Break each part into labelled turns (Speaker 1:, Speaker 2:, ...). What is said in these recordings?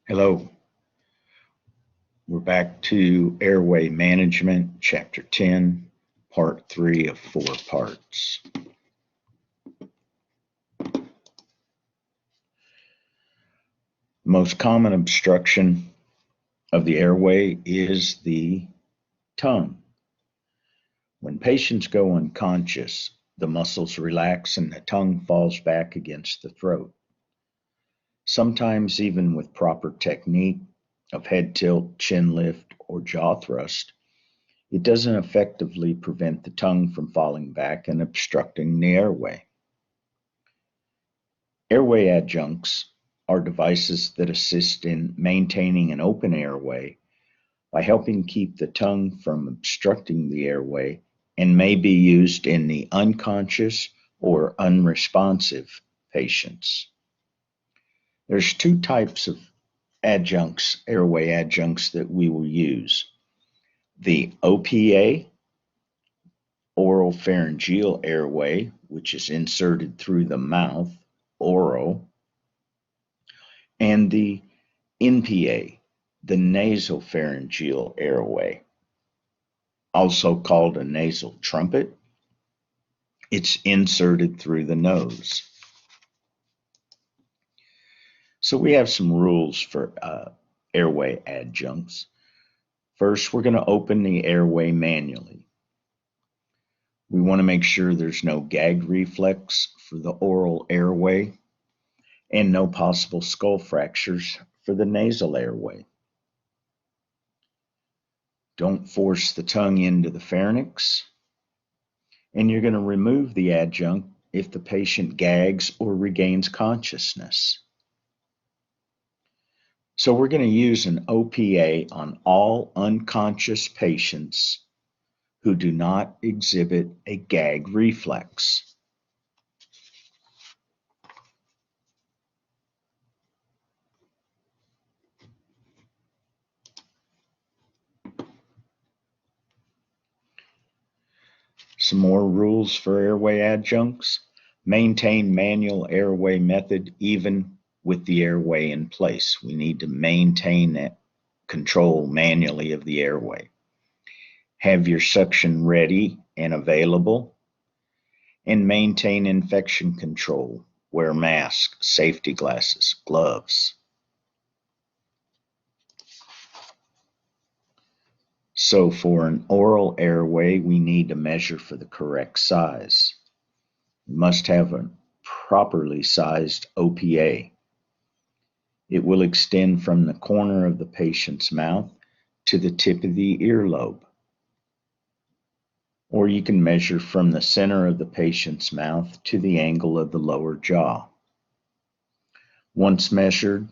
Speaker 1: Hello, we're back to Airway Management, Chapter 10, Part 3 of 4 parts. Most common obstruction of the airway is the tongue. When patients go unconscious, the muscles relax and the tongue falls back against the throat. Sometimes, even with proper technique of head tilt, chin lift, or jaw thrust, it doesn't effectively prevent the tongue from falling back and obstructing the airway. Airway adjuncts are devices that assist in maintaining an open airway by helping keep the tongue from obstructing the airway and may be used in the unconscious or unresponsive patients. There's two types of adjuncts, airway adjuncts, that we will use. The OPA, oral pharyngeal airway, which is inserted through the mouth, oral, and the NPA, the nasopharyngeal airway, also called a nasal trumpet. It's inserted through the nose. So we have some rules for airway adjuncts. First, we're going to open the airway manually. We want to make sure there's no gag reflex for the oral airway and no possible skull fractures for the nasal airway. Don't force the tongue into the pharynx, and you're going to remove the adjunct if the patient gags or regains consciousness. So we're going to use an OPA on all unconscious patients who do not exhibit a gag reflex. Some more rules for airway adjuncts. Maintain manual airway method even with the airway in place. We need to maintain that control manually of the airway. Have your suction ready and available, and maintain infection control. Wear masks, safety glasses, gloves. So for an oral airway, we need to measure for the correct size. We must have a properly sized OPA. It will extend from the corner of the patient's mouth to the tip of the earlobe. Or you can measure from the center of the patient's mouth to the angle of the lower jaw. Once measured,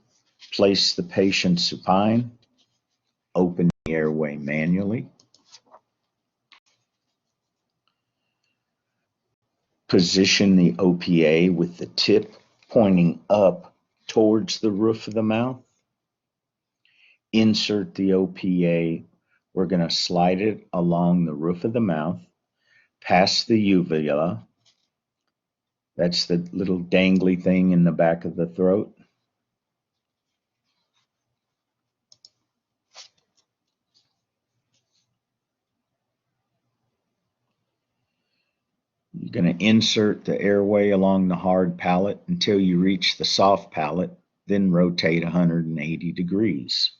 Speaker 1: place the patient supine, open the airway manually, position the OPA with the tip pointing up towards the roof of the mouth. Insert the OPA. We're going to slide it along the roof of the mouth, past the uvula. That's the little dangly thing in the back of the throat. You're going to insert the airway along the hard palate until you reach the soft palate, then rotate 180 degrees.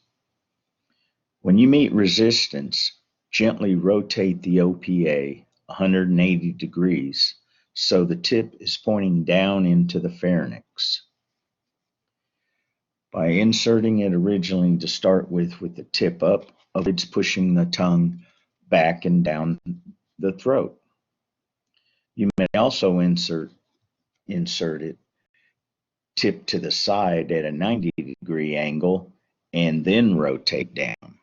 Speaker 1: When you meet resistance, gently rotate the OPA 180 degrees so the tip is pointing down into the pharynx. By inserting it originally to start with the tip up, avoids pushing the tongue back and down the throat. You may also insert it tip to the side at a 90-degree angle and then rotate down.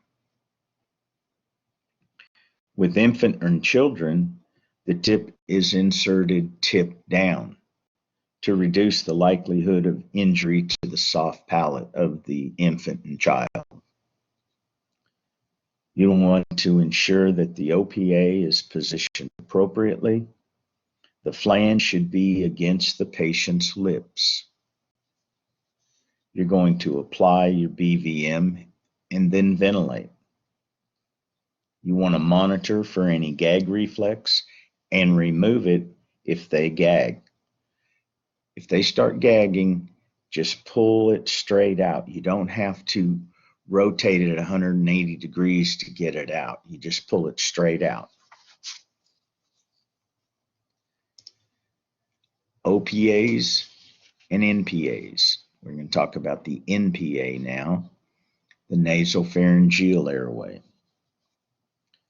Speaker 1: With infant and children, the tip is inserted tip down to reduce the likelihood of injury to the soft palate of the infant and child. You want to ensure that the OPA is positioned appropriately. The flange should be against the patient's lips. You're going to apply your BVM and then ventilate. You want to monitor for any gag reflex and remove it if they gag. If they start gagging, just pull it straight out. You don't have to rotate it at 180 degrees to get it out. You just pull it straight out. OPAs and NPAs. We're going to talk about the NPA now, the nasopharyngeal airway,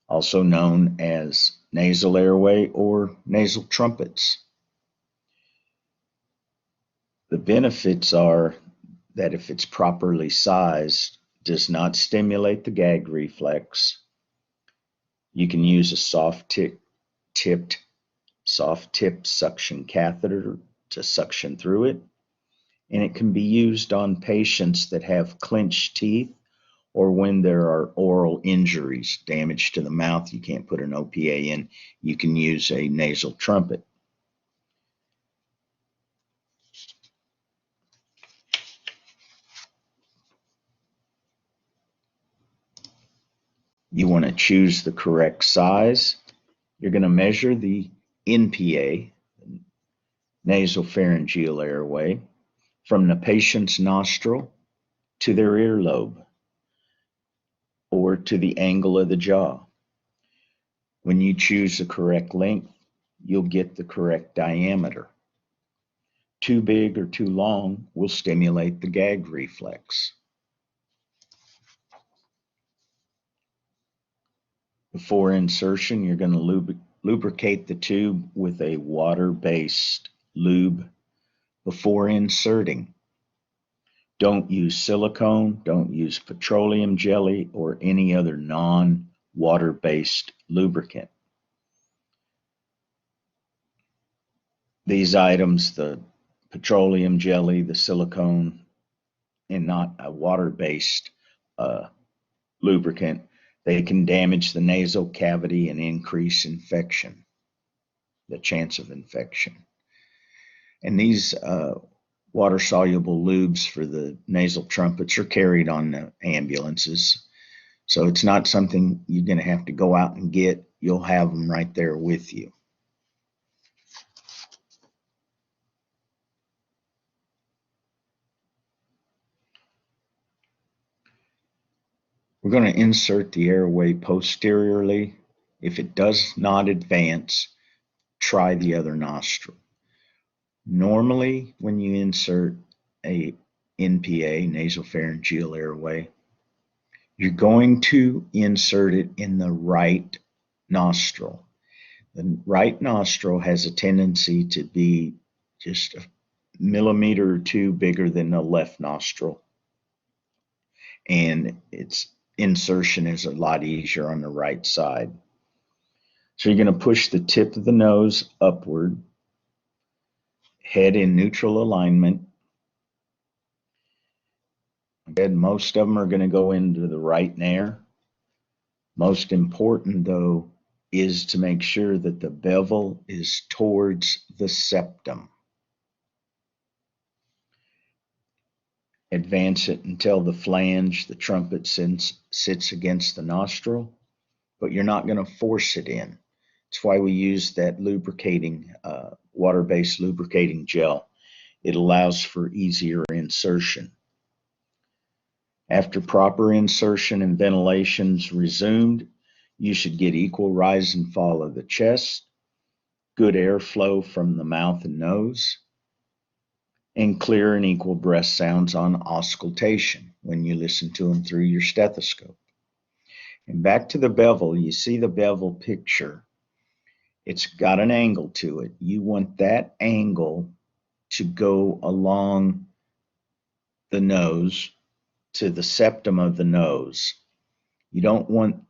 Speaker 1: also known as nasal airway or nasal trumpets. The benefits are that if it's properly sized, does not stimulate the gag reflex. You can use a soft-tipped suction catheter to suction through it, and it can be used on patients that have clenched teeth or when there are oral injuries, damage to the mouth. You can't put an OPA in. You can use a nasal trumpet. You want to choose the correct size. You're going to measure the NPA, nasopharyngeal airway, from the patient's nostril to their earlobe or to the angle of the jaw. When you choose the correct length, you'll get the correct diameter. Too big or too long will stimulate the gag reflex. Before insertion, you're going to lubricate the tube with a water-based lube before inserting. Don't use silicone, don't use petroleum jelly or any other non-water-based lubricant. These items, the petroleum jelly, the silicone, and not a water-based lubricant, they can damage the nasal cavity and increase infection, the chance of infection. And these water-soluble lubes for the nasal trumpets are carried on the ambulances. So it's not something you're going to have to go out and get. You'll have them right there with you. We're going to insert the airway posteriorly. If it does not advance, try the other nostril. Normally, when you insert a NPA, nasopharyngeal airway, you're going to insert it in the right nostril. The right nostril has a tendency to be just a millimeter or two bigger than the left nostril, and its insertion is a lot easier on the right side. So you're going to push the tip of the nose upward, head in neutral alignment. Again, most of them are going to go into the right nair. Most important, though, is to make sure that the bevel is towards the septum. Advance it until the flange, the trumpet, sits against the nostril, but you're not going to force it in. That's why we use that lubricating, water-based lubricating gel. It allows for easier insertion. After proper insertion and ventilation's resumed, you should get equal rise and fall of the chest, good airflow from the mouth and nose, and clear and equal breath sounds on auscultation when you listen to them through your stethoscope. And back to the bevel, you see the bevel picture. It's got an angle to it. You want that angle to go along the nose to the septum of the nose. You don't want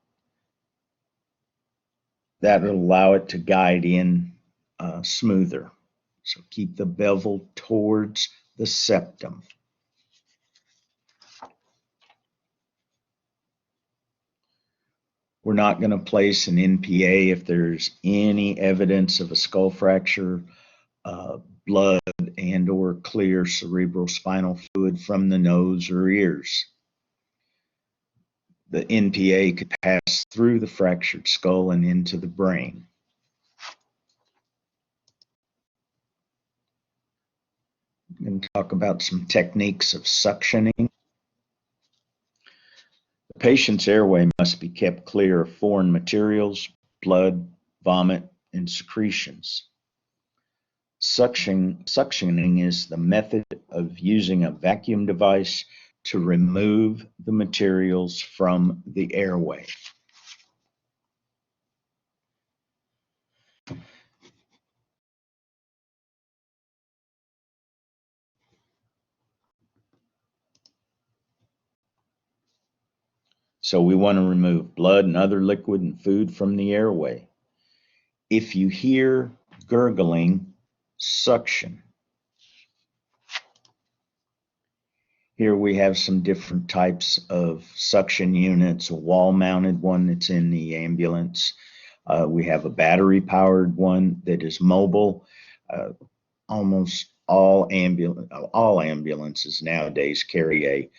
Speaker 1: that to allow it to guide in smoother. So keep the bevel towards the septum. We're not going to place an NPA if there's any evidence of a skull fracture, blood, and/or clear cerebral spinal fluid from the nose or ears. The NPA could pass through the fractured skull and into the brain. I'm going to talk about some techniques of suctioning. The patient's airway must be kept clear of foreign materials, blood, vomit, and secretions. Suctioning is the method of using a vacuum device to remove the materials from the airway. So we want to remove blood and other liquid and food from the airway. If you hear gurgling, suction. Here we have some different types of suction units, a wall-mounted one that's in the ambulance. We have a battery-powered one that is mobile. Almost all ambulances nowadays carry a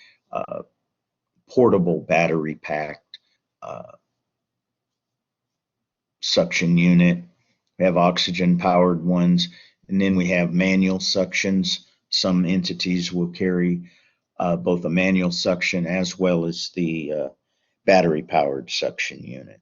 Speaker 1: portable battery-packed suction unit. We have oxygen-powered ones, and then we have manual suctions. Some entities will carry both a manual suction as well as the battery-powered suction unit.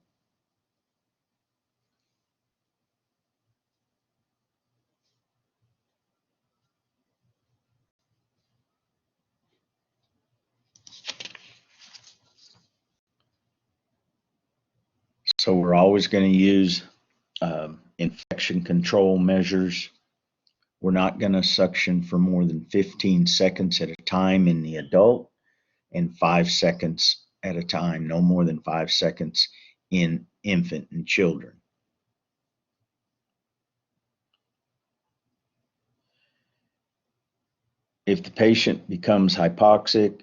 Speaker 1: So we're always going to use infection control measures. We're not going to suction for more than 15 seconds at a time in the adult and 5 seconds at a time, no more than 5 seconds in infant and children. If the patient becomes hypoxic,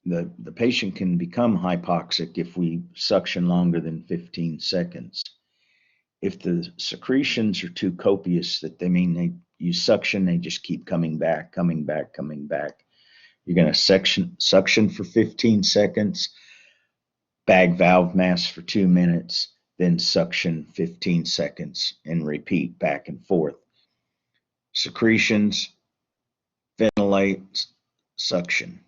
Speaker 1: the patient can become hypoxic if we suction longer than 15 seconds. If the secretions are too copious, you suction, they just keep coming back. You're going to suction for 15 seconds, bag valve mask for 2 minutes, then suction 15 seconds and repeat back and forth. Secretions, ventilate, suction.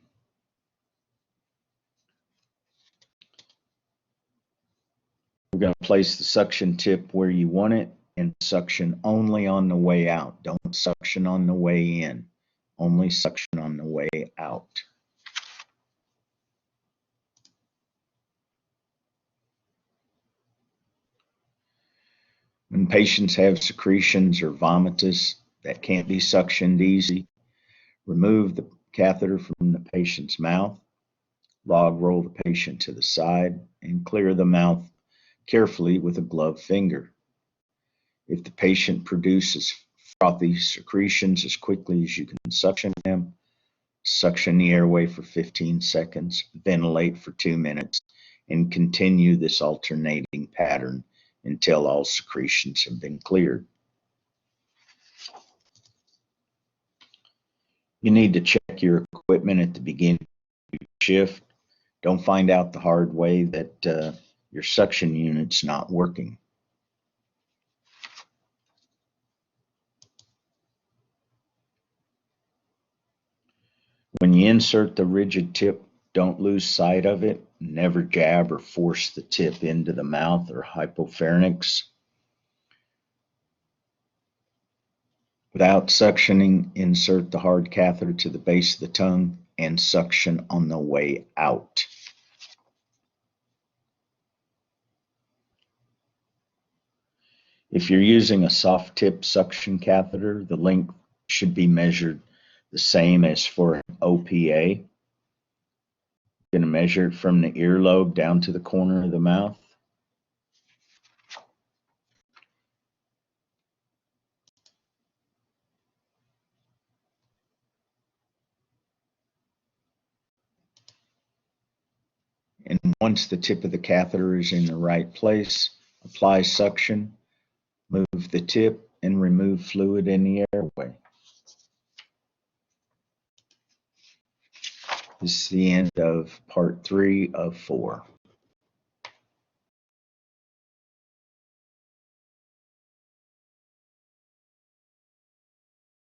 Speaker 1: We're going to place the suction tip where you want it and suction only on the way out. Don't suction on the way in. Only suction on the way out. When patients have secretions or vomitus that can't be suctioned easy, remove the catheter from the patient's mouth, log roll the patient to the side, and clear the mouth carefully with a gloved finger. If the patient produces frothy secretions as quickly as you can suction them, suction the airway for 15 seconds, ventilate for 2 minutes, and continue this alternating pattern until all secretions have been cleared. You need to check your equipment at the beginning of your shift. Don't find out the hard way that your suction unit's not working. When you insert the rigid tip, don't lose sight of it. Never jab or force the tip into the mouth or hypopharynx. Without suctioning, insert the hard catheter to the base of the tongue and suction on the way out. If you're using a soft tip suction catheter, the length should be measured the same as for an OPA. Going to measure it from the earlobe down to the corner of the mouth. And once the tip of the catheter is in the right place, apply suction, move the tip, and remove fluid in the airway. This is the end of part 3 of 4.